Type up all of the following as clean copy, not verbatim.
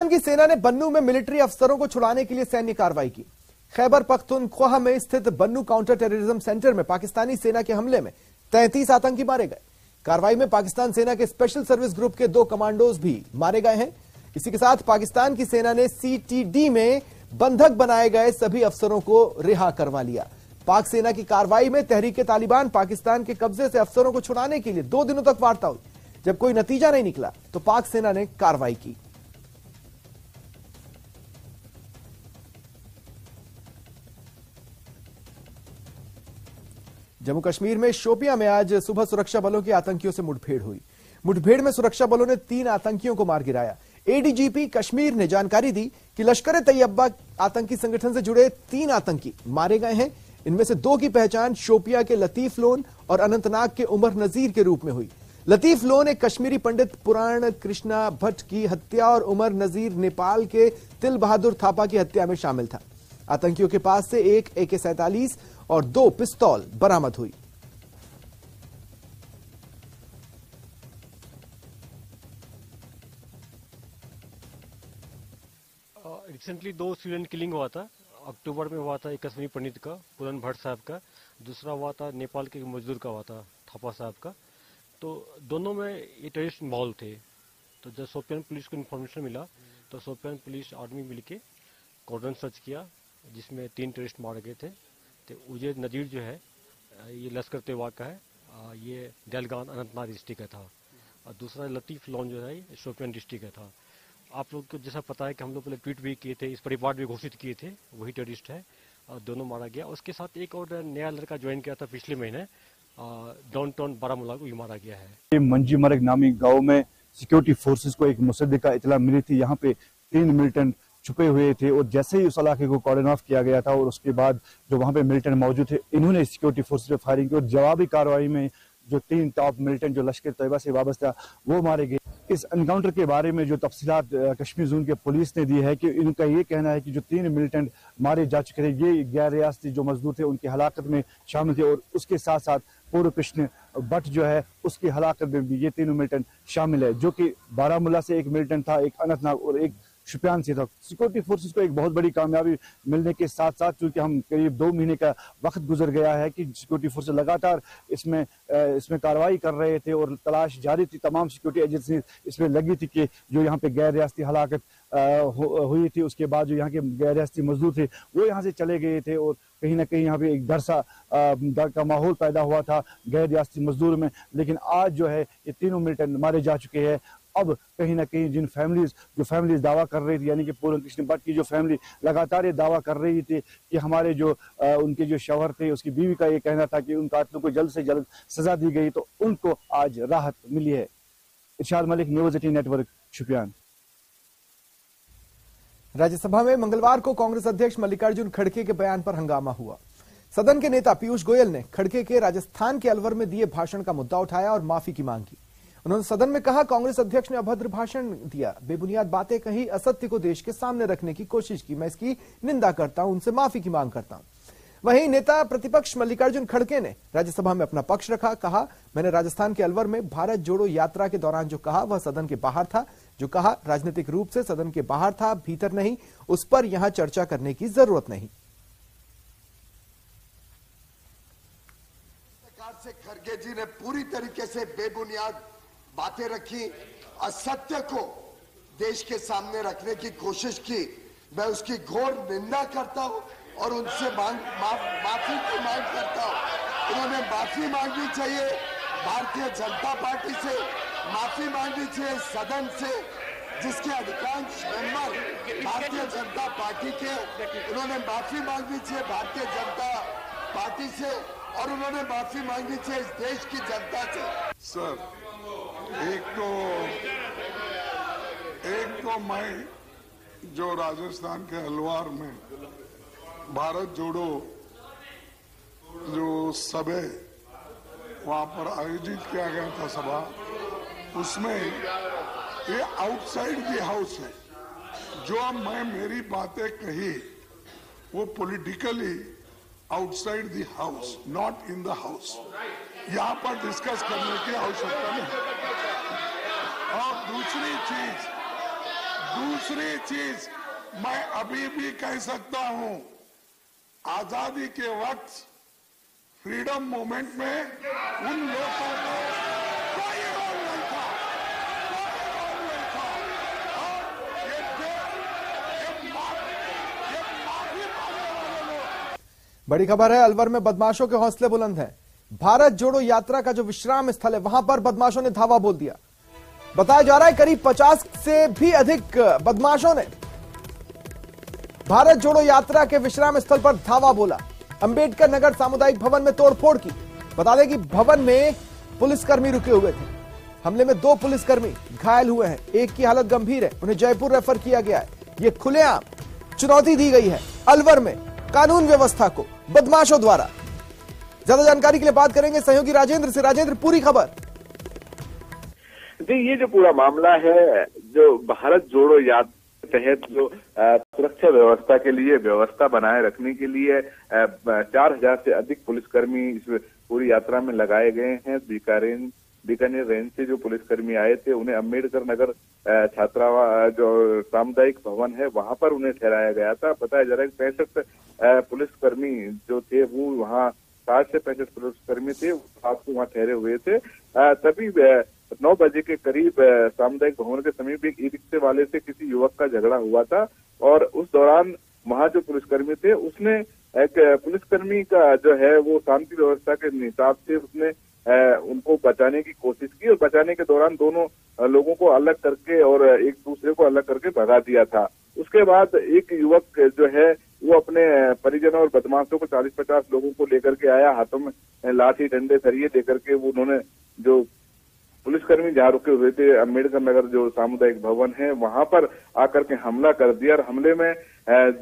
की सेना ने बन्नू में मिलिट्री अफसरों को छुड़ाने के लिए सैन्य कार्रवाई की। खैबर पख्तूनख्वा में स्थित बन्नू काउंटर टेररिज्म सेंटर में पाकिस्तानी सेना के हमले में 33 आतंकी मारे गए। कार्रवाई में पाकिस्तान सेना के स्पेशल सर्विस ग्रुप के 2 कमांडोज भी मारे गए हैं। इसी के साथ पाकिस्तान की सेना ने सीटीडी में बंधक बनाए गए सभी अफसरों को रिहा करवा लिया। पाक सेना की कार्रवाई में तहरीके तालिबान पाकिस्तान के कब्जे से अफसरों को छुड़ाने के लिए 2 दिनों तक वार्ता हुई। जब कोई नतीजा नहीं निकला तो पाक सेना ने कार्रवाई की। जम्मू कश्मीर में शोपियां में आज सुबह सुरक्षा बलों की आतंकियों से मुठभेड़ हुई। मुठभेड़ में सुरक्षा बलों ने 3 आतंकियों को मार गिराया। एडीजीपी कश्मीर ने जानकारी दी कि लश्कर ए तैयबा आतंकी संगठन से जुड़े 3 आतंकी मारे गए हैं। इनमें से 2 की पहचान शोपिया के लतीफ लोन और अनंतनाग के उमर नजीर के रूप में हुई। लतीफ लोन एक कश्मीरी पंडित पुराण कृष्णा भट्ट की हत्या और उमर नजीर नेपाल के तिल बहादुर थापा की हत्या में शामिल था। आतंकियों के पास से एक AK-47 और 2 पिस्तौल बरामद हुई। रिसेंटली 2 स्टूडेंट किलिंग हुआ था। अक्टूबर में हुआ था एक कश्मीरी पंडित का, पुरान भट्ट साहब का। दूसरा हुआ था नेपाल के मजदूर का हुआ था, थापा साहब का। तो दोनों में ये टेररिस्ट इन्वॉल्व थे। तो जब शोपियान पुलिस को इन्फॉर्मेशन मिला तो शोपियान पुलिस आर्मी मिलके कॉर्डन सर्च किया, जिसमें 3 टेररिस्ट मारे गए थे। तो उजय नजीर जो है ये लश्कर तैयबा का है, ये डलगान अनंतनाग डिस्ट्रिक्ट का था। और दूसरा लतीफ लोन जो है शोपियान डिस्ट्रिक्ट का था। आप लोग को जैसा पता है कि हम लोग पहले ट्वीट भी किए थे, इस परिवार भी घोषित किए थे, वही टेररिस्ट है। और दोनों मारा गया। उसके साथ एक और नया लड़का ज्वाइन किया था पिछले महीने, डाउनटाउन बारामूला को भी मारा गया है। मंजीमर्ग नामी गांव में सिक्योरिटी फोर्सेस को एक मुसद्दे का इतला मिली थी। यहाँ पे 3 मिलिटेंट छुपे हुए थे और जैसे ही उस इलाके को कॉर्डन ऑफ किया गया था और उसके बाद जो वहां पे मिलिटेंट मौजूद थे, इन्होंने सिक्योरिटी फोर्सेस पे फायरिंग की और जवाबी कार्रवाई में जो 3 टॉप मिलिटेंट जो लश्कर तैयबा से वाबस्ता वो मारे गए। इस एनकाउंटर के बारे में जो तफसीलात कश्मीर जोन के पुलिस ने दी है कि इनका ये कहना है कि जो 3 मिलिटेंट मारे जा चुके थे ये गैर रियासती जो मजदूर थे उनकी हलाकत में शामिल थे और उसके साथ साथ पूर्व कृष्ण भट्ट जो है उसकी हलाकत में भी ये 3 मिलिटेंट शामिल है, जो कि बारामूला से एक मिलिटेंट था, एक अनंतनाग और एक शुपियान से था। सिक्योरिटी फोर्सेस को एक बहुत बड़ी कामयाबी मिलने के साथ साथ चूंकि हम करीब 2 महीने का वक्त गुजर गया है कि सिक्योरिटी फोर्सेस लगातार इसमें कार्रवाई कर रहे थे और तलाश जारी थी। तमाम सिक्योरिटी एजेंसी इसमें लगी थी कि जो यहाँ पे गैर रियासती हलाकत हुई थी उसके बाद जो यहाँ के गैर रियासती मजदूर थे वो यहाँ से चले गए थे और कहीं ना कहीं यहाँ पे एक डर का माहौल पैदा हुआ था गैर रियासती मजदूर में। लेकिन आज जो है ये 3 मिलिटेंट मारे जा चुके हैं। अब कहीं ना कहीं जो फैमिलीज दावा कर रही थी, यानी कि पूरन कृष्ण भट्ट की जो फैमिली लगातार ये दावा कर रही थी कि हमारे जो उनके जो शौहर थे उसकी बीवी का ये कहना था कि उन कातिलों को जल्द से जल्द सजा दी गई, तो उनको आज राहत मिली है। इरशाद मलिक, न्यूज़ 18 नेटवर्क, शुपियान। राज्यसभा में मंगलवार को कांग्रेस अध्यक्ष मल्लिकार्जुन खड़गे के बयान पर हंगामा हुआ। सदन के नेता पीयूष गोयल ने खड़गे के राजस्थान के अलवर में दिए भाषण का मुद्दा उठाया और माफी की मांग की। उन्होंने सदन में कहा, कांग्रेस अध्यक्ष ने अभद्र भाषण दिया, बेबुनियाद बातें कही, असत्य को देश के सामने रखने की कोशिश की। मैं इसकी निंदा करता हूं, उनसे माफी की मांग करता हूं। वहीं नेता प्रतिपक्ष मल्लिकार्जुन खड़गे ने राज्यसभा में अपना पक्ष रखा। कहा, मैंने राजस्थान के अलवर में भारत जोड़ो यात्रा के दौरान जो कहा वह सदन के बाहर था। जो कहा राजनीतिक रूप से सदन के बाहर था, भीतर नहीं। उस पर यहां चर्चा करने की जरूरत नहीं। खड़गे जी ने पूरी तरीके से बेबुनियाद बातें रखी, असत्य को देश के सामने रखने की कोशिश की। मैं उसकी घोर निंदा करता हूं और उनसे माफी की मांग करता हूं। उन्होंने माफी मांगनी चाहिए, भारतीय जनता पार्टी से माफी मांगनी चाहिए, सदन से जिसके अधिकांश मेंबर भारतीय जनता पार्टी के। उन्होंने माफी मांगनी चाहिए भारतीय जनता पार्टी से और उन्होंने माफी मांगनी चाहिए इस देश की जनता से। सर, एक तो मैं जो राजस्थान के अलवार में भारत जोड़ो जो सभा वहां पर आयोजित किया गया था सभा, उसमें ये आउटसाइड द हाउस है। जो मैं मेरी बातें कही वो politically outside the house, not in the house. यहाँ पर डिस्कस करने की आवश्यकता नहीं। और दूसरी चीज, दूसरी चीज मैं अभी भी कह सकता हूं, आजादी के वक्त फ्रीडम मूवमेंट में उन लोगों को कोई रोल नहीं था, कोई रोल नहीं था। और ये माफी मांगने वाले लोग। बड़ी खबर है, अलवर में बदमाशों के हौसले बुलंद हैं। भारत जोड़ो यात्रा का जो विश्राम स्थल है, वहां पर बदमाशों ने धावा बोल दिया। बताया जा रहा है करीब 50 से भी अधिक बदमाशों ने भारत जोड़ो यात्रा के विश्राम स्थल पर धावा बोला। अंबेडकर नगर सामुदायिक भवन में तोड़फोड़ की। बता दें कि भवन में पुलिसकर्मी रुके हुए थे। हमले में 2 पुलिसकर्मी घायल हुए हैं, एक की हालत गंभीर है, उन्हें जयपुर रेफर किया गया है। यह खुलेआम चुनौती दी गई है अलवर में कानून व्यवस्था को बदमाशों द्वारा। ज्यादा जानकारी के लिए बात करेंगे सहयोगी राजेंद्र से। राजेंद्र, पूरी खबर। जी, ये जो पूरा मामला है, जो भारत जोड़ो यात्रा के तहत जो सुरक्षा व्यवस्था के लिए व्यवस्था बनाए रखने के लिए 4000 से अधिक पुलिसकर्मी इस पूरी यात्रा में लगाए गए हैं। बीकानेर रेंज से जो पुलिसकर्मी आए थे, उन्हें अम्बेडकर नगर छात्रावास जो सामुदायिक भवन है, वहां पर उन्हें ठहराया गया था। बताया जा रहा है कि 65 पुलिसकर्मी जो थे वो वहां 60 से 65 पुलिसकर्मी थे, रात को वहां ठहरे हुए थे। तभी 9 बजे के करीब सामुदायिक भवन के समीप एक ई रिक्शे वाले से किसी युवक का झगड़ा हुआ था और उस दौरान वहां जो पुलिसकर्मी थे, उसने एक पुलिसकर्मी का जो है वो शांति व्यवस्था के हिसाब से उसने उनको बचाने की कोशिश की और बचाने के दौरान दोनों लोगों को अलग करके और एक दूसरे को अलग करके भगा दिया था। उसके बाद एक युवक जो है वो अपने परिजनों और बदमाशों को 40-50 लोगों को लेकर के आया, हाथों में लाठी डंडे सरिये लेकर के। वो उन्होंने जो पुलिसकर्मी जहाँ रुके हुए थे, अम्बेडकर नगर जो सामुदायिक भवन है, वहां पर आकर के हमला कर दिया और हमले में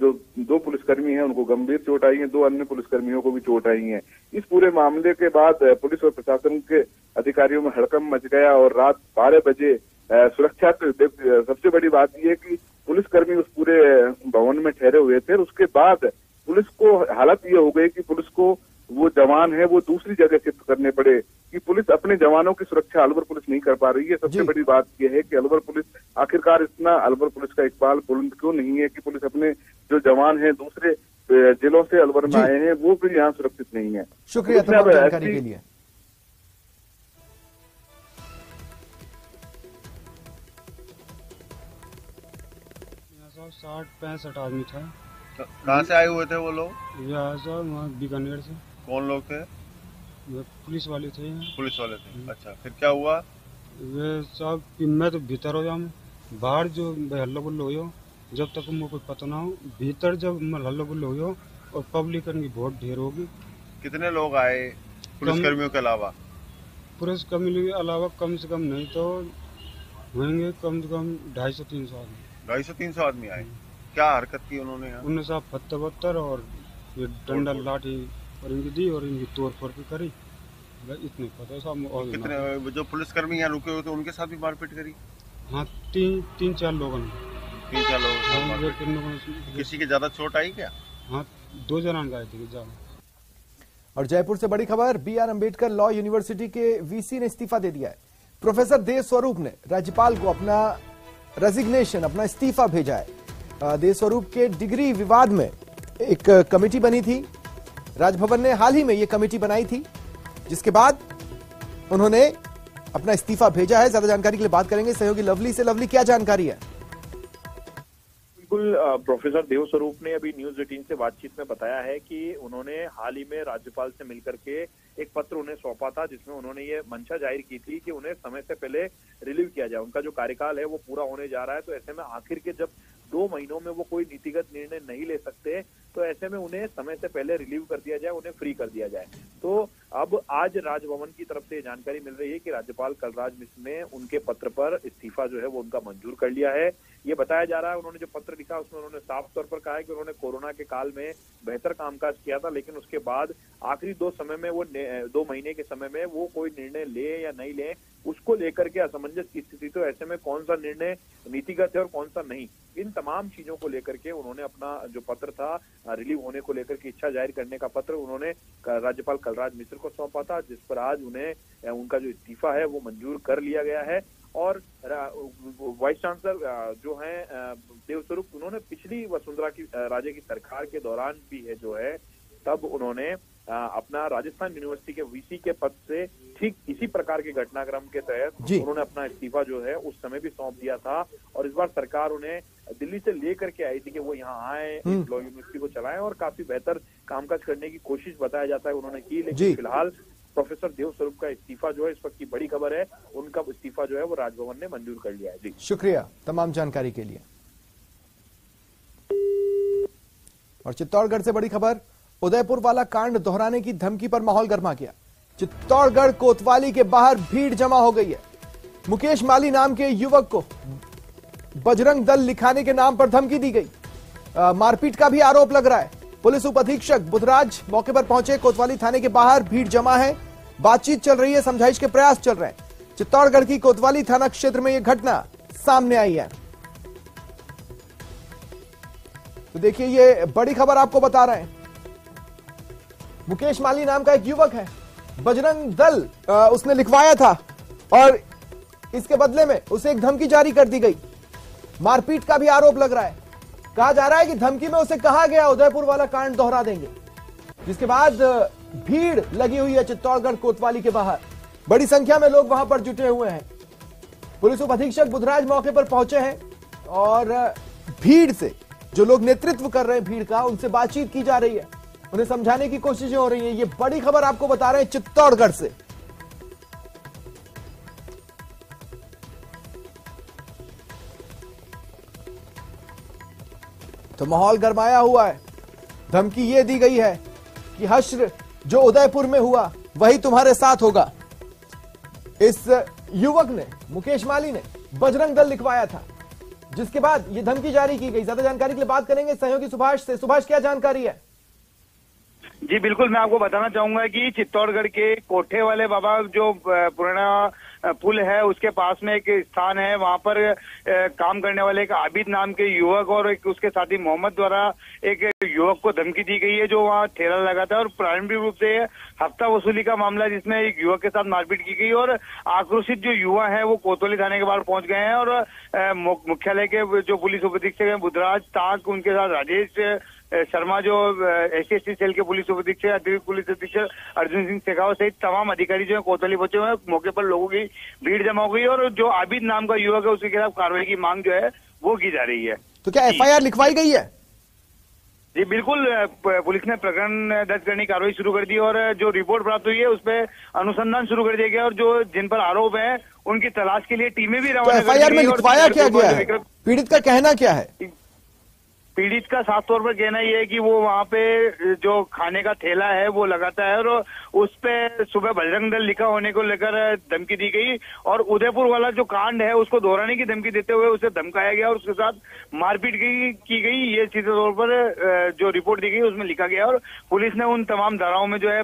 जो 2 पुलिसकर्मी हैं उनको गंभीर चोट आई है, 2 अन्य पुलिसकर्मियों को भी चोट आई है। इस पूरे मामले के बाद पुलिस और प्रशासन के अधिकारियों में हड़कंप मच गया और रात 12 बजे सुरक्षा सबसे बड़ी बात यह है कि पुलिसकर्मी उस पूरे भवन में ठहरे हुए थे। उसके बाद पुलिस को हालत ये हो गई कि पुलिस को वो जवान है वो दूसरी जगह शिफ्ट करने पड़े कि पुलिस अपने जवानों की सुरक्षा अलवर पुलिस नहीं कर पा रही है। सबसे बड़ी बात यह है कि अलवर पुलिस आखिरकार इतना अलवर पुलिस का इकबाल बुलंद क्यों नहीं है कि पुलिस अपने जो जवान हैं दूसरे जिलों से अलवर में आए हैं वो भी यहाँ सुरक्षित नहीं है। शुक्रिया तमाम जानकारी के लिए। 60-65 आदमी था। कहाँ से आए हुए थे वो लोग? यहाँ से वहाँ बीकानेर से। कौन लोग थे? पुलिस वाले थे। पुलिस वाले थे। अच्छा, फिर क्या हुआ? वे सब मैं तो भीतर हो जाऊँ, बाहर जो हल्ला गुल्ला हो जब तक मुझे कोई पता ना हो, भीतर जब हल्ला गुल्ला हो और पब्लिक की बहुत ढेर होगी। कितने लोग आए पुलिसकर्मियों के अलावा? पुलिसकर्मियों के अलावा कम से कम नहीं तो होंगे कम से कम 250-300 आदमी। 250-300 आदमी आए। क्या हरकत की उन्होंने? उन्होंने साहब पत्थर और ये डंडा लाठी और इनकी दी और इनकी तोड़ फोड़ भी करी। इतने पता साहब। और कितने जो पुलिसकर्मी यहाँ रुके हुए थे उनके साथ भी मारपीट करी? हाँ, 3-4 लोगों ने। 3-4 लोगों ने। किसी की ज्यादा चोट आई क्या? हाँ, 2 जन गए थे ज्यादा। और जयपुर से बड़ी खबर, BR अम्बेडकर लॉ यूनिवर्सिटी के VC ने इस्तीफा दे दिया है। प्रोफेसर देव स्वरूप ने राज्यपाल को अपना रेजिग्नेशन, अपना इस्तीफा भेजा है। देव स्वरूप के डिग्री विवाद में एक कमेटी बनी थी, राजभवन ने हाल ही में यह कमेटी बनाई थी, जिसके बाद उन्होंने अपना इस्तीफा भेजा है। ज्यादा जानकारी के लिए बात करेंगे सहयोगी लवली से। लवली, क्या जानकारी है? बिल्कुल, प्रोफेसर देव स्वरूप ने अभी न्यूज 18 से बातचीत में बताया है कि उन्होंने हाल ही में राज्यपाल से मिलकर के एक पत्र उन्हें सौंपा था, जिसमें उन्होंने ये मंशा जाहिर की थी कि उन्हें समय से पहले रिलीव किया जाए। उनका जो कार्यकाल है वो पूरा होने जा रहा है, तो ऐसे में आखिर के जब 2 महीनों में वो कोई नीतिगत निर्णय नहीं ले सकते, तो ऐसे में उन्हें समय से पहले रिलीव कर दिया जाए, उन्हें फ्री कर दिया जाए। तो अब आज राजभवन की तरफ से जानकारी मिल रही है कि राज्यपाल कलराज मिश्र ने उनके पत्र पर इस्तीफा जो है वो उनका मंजूर कर लिया है। ये बताया जा रहा है, उन्होंने जो पत्र लिखा उसमें उन्होंने साफ तौर पर कहा है कि उन्होंने कोरोना के काल में बेहतर कामकाज किया था, लेकिन उसके बाद आखिरी 2 महीने के समय में वो कोई निर्णय ले या नहीं ले, उसको लेकर के असमंजस की स्थिति। तो ऐसे में कौन सा निर्णय नीतिगत है और कौन सा नहीं, इन तमाम चीजों को लेकर के उन्होंने अपना जो पत्र था रिलीव होने को लेकर के इच्छा जाहिर करने का पत्र उन्होंने राज्यपाल कलराज मिश्र को सौंपा था, जिस पर आज उन्हें उनका जो इस्तीफा है वो मंजूर कर लिया गया है। और वाइस चांसलर जो हैं देवस्वरूप, उन्होंने पिछली वसुंधरा की राजे की सरकार के दौरान भी है जो है तब उन्होंने अपना राजस्थान यूनिवर्सिटी के वीसी के पद से ठीक इसी प्रकार के घटनाक्रम के तहत उन्होंने अपना इस्तीफा जो है उस समय भी सौंप दिया था। और इस बार सरकार उन्हें दिल्ली से लेकर के आई थी कि वो यहाँ आए, लॉ यूनिवर्सिटी को चलाएं और काफी बेहतर कामकाज करने की कोशिश बताया जाता है उन्होंने की। लेकिन फिलहाल प्रोफेसर देवस्वरूप का इस्तीफा जो है इस वक्त की बड़ी खबर है, उनका इस्तीफा जो है वो राजभवन ने मंजूर कर लिया है। जी शुक्रिया तमाम जानकारी के लिए। और चित्तौड़गढ़ से बड़ी खबर, उदयपुर वाला कांड दोहराने की धमकी पर माहौल गर्मा गया। चित्तौड़गढ़ कोतवाली के बाहर भीड़ जमा हो गई है। मुकेश माली नाम के युवक को बजरंग दल लिखाने के नाम पर धमकी दी गई। मारपीट का भी आरोप लग रहा है। पुलिस उप अधीक्षक बुधराज मौके पर पहुंचे। कोतवाली थाने के बाहर भीड़ जमा है, बातचीत चल रही है, समझाइश के प्रयास चल रहे हैं। चित्तौड़गढ़ की कोतवाली थाना क्षेत्र में यह घटना सामने आई है। तो देखिए, ये बड़ी खबर आपको बता रहे हैं। मुकेश माली नाम का एक युवक है, बजरंग दल उसने लिखवाया था और इसके बदले में उसे एक धमकी जारी कर दी गई। मारपीट का भी आरोप लग रहा है। कहा जा रहा है कि धमकी में उसे कहा गया उदयपुर वाला कांड दोहरा देंगे, जिसके बाद भीड़ लगी हुई है चित्तौड़गढ़ कोतवाली के बाहर। बड़ी संख्या में लोग वहां पर जुटे हुए हैं। पुलिस उप अधीक्षक बुधराज मौके पर पहुंचे हैं और भीड़ से जो लोग नेतृत्व कर रहे हैं भीड़ का, उनसे बातचीत की जा रही है, उन्हें समझाने की कोशिशें हो रही हैं। ये बड़ी खबर आपको बता रहे हैं चित्तौड़गढ़ से। तो माहौल गरमाया हुआ है। धमकी ये दी गई है कि हश्र जो उदयपुर में हुआ वही तुम्हारे साथ होगा। इस युवक ने, मुकेश माली ने, बजरंग दल लिखवाया था, जिसके बाद ये धमकी जारी की गई। ज्यादा जानकारी के लिए बात करेंगे सहयोगी सुभाष से। सुभाष, क्या जानकारी है? जी बिल्कुल, मैं आपको बताना चाहूंगा कि चित्तौड़गढ़ के कोठे वाले बाबा जो पुराना पुल है उसके पास में एक स्थान है, वहां पर काम करने वाले एक आबिद नाम के युवक और एक उसके साथी मोहम्मद द्वारा एक युवक को धमकी दी गई है जो वहां ठेला लगाता है। और प्रारंभिक रूप से हफ्ता वसूली का मामला जिसमें एक युवक के साथ मारपीट की गई और आक्रोशित जो युवा है वो कोतवाली थाने के बाहर पहुंच गए हैं और मुख्यालय के जो पुलिस उप अधीक्षक है बुधराज ताक, उनके साथ राजेश शर्मा जो SC/ST सेल के पुलिस उप अधीक्षक, अतिरिक्त पुलिस अधीक्षक अर्जुन सिंह शेखावत सहित तमाम अधिकारी जो है कोतवाली पहुंचे हुए हैं। मौके पर लोगों की भीड़ जमा हो गई और जो आबिद नाम का युवक है उसके खिलाफ कार्रवाई की मांग जो है वो की जा रही है। तो क्या FIR लिखवाई गई है? जी बिल्कुल, पुलिस ने प्रकरण दर्ज करने की कार्रवाई शुरू कर दी और जो रिपोर्ट प्राप्त हुई है उस पर अनुसंधान शुरू कर दिया गया और जो जिन पर आरोप है उनकी तलाश के लिए टीमें भी रवाना तो FIR में लिखवाया क्या गया है? पीड़ित का कहना क्या है? पीड़ित का साफ तौर पर कहना यह है कि वो वहाँ पे जो खाने का ठेला है वो लगाता है और उस पे सुबह बजरंग दल लिखा होने को लेकर धमकी दी गई और उदयपुर वाला जो कांड है उसको दोहराने की धमकी देते हुए उसे धमकाया गया और उसके साथ मारपीट की गई। ये सीधे तौर पर जो रिपोर्ट दी गई उसमें लिखा गया और पुलिस ने उन तमाम धाराओं में जो है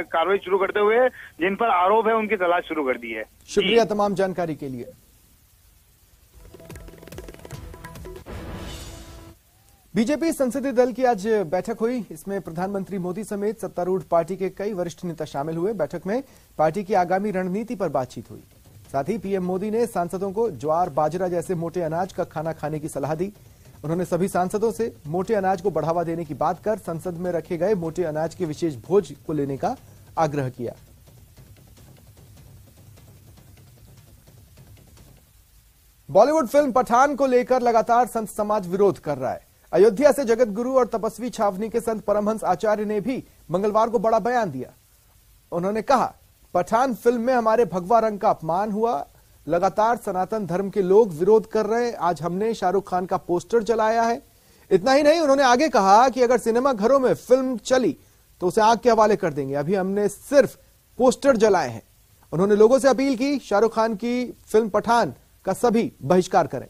कार्रवाई शुरू करते हुए जिन पर आरोप है उनकी तलाश शुरू कर दी है। शुक्रिया तमाम जानकारी के लिए। बीजेपी संसदीय दल की आज बैठक हुई। इसमें प्रधानमंत्री मोदी समेत सत्तारूढ़ पार्टी के कई वरिष्ठ नेता शामिल हुए। बैठक में पार्टी की आगामी रणनीति पर बातचीत हुई। साथ ही पीएम मोदी ने सांसदों को ज्वार बाजरा जैसे मोटे अनाज का खाना खाने की सलाह दी। उन्होंने सभी सांसदों से मोटे अनाज को बढ़ावा देने की बात कर संसद में रखे गए मोटे अनाज के विशेष भोज को लेने का आग्रह किया। बॉलीवुड फिल्म पठान को लेकर लगातार संत समाज विरोध कर रहा है। अयोध्या से जगत गुरु और तपस्वी छावनी के संत परमहंस आचार्य ने भी मंगलवार को बड़ा बयान दिया। उन्होंने कहा, पठान फिल्म में हमारे भगवा रंग का अपमान हुआ, लगातार सनातन धर्म के लोग विरोध कर रहे हैं। आज हमने शाहरुख खान का पोस्टर जलाया है। इतना ही नहीं, उन्होंने आगे कहा कि अगर सिनेमा घरों में फिल्म चली तो उसे आग के हवाले कर देंगे। अभी हमने सिर्फ पोस्टर जलाए हैं। उन्होंने लोगों से अपील की, शाहरुख खान की फिल्म पठान का सभी बहिष्कार करें।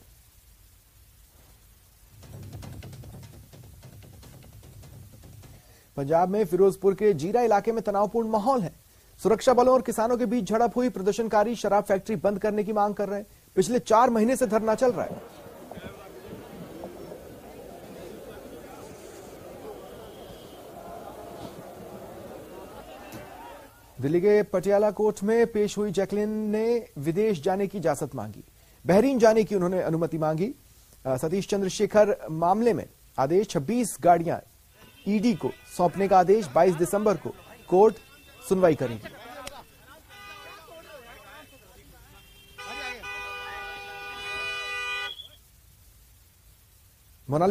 पंजाब में फिरोजपुर के जीरा इलाके में तनावपूर्ण माहौल है। सुरक्षा बलों और किसानों के बीच झड़प हुई। प्रदर्शनकारी शराब फैक्ट्री बंद करने की मांग कर रहे हैं। पिछले 4 महीने से धरना चल रहा है। दिल्ली के पटियाला कोर्ट में पेश हुई जैकलिन ने विदेश जाने की इजाजत मांगी। बहरीन जाने की उन्होंने अनुमति मांगी। सतीश चंद्रशेखर मामले में आदेश 26 गाड़ियां ईडी को सौंपने का आदेश 22 दिसंबर को कोर्ट सुनवाई करेगी। मोनालिसा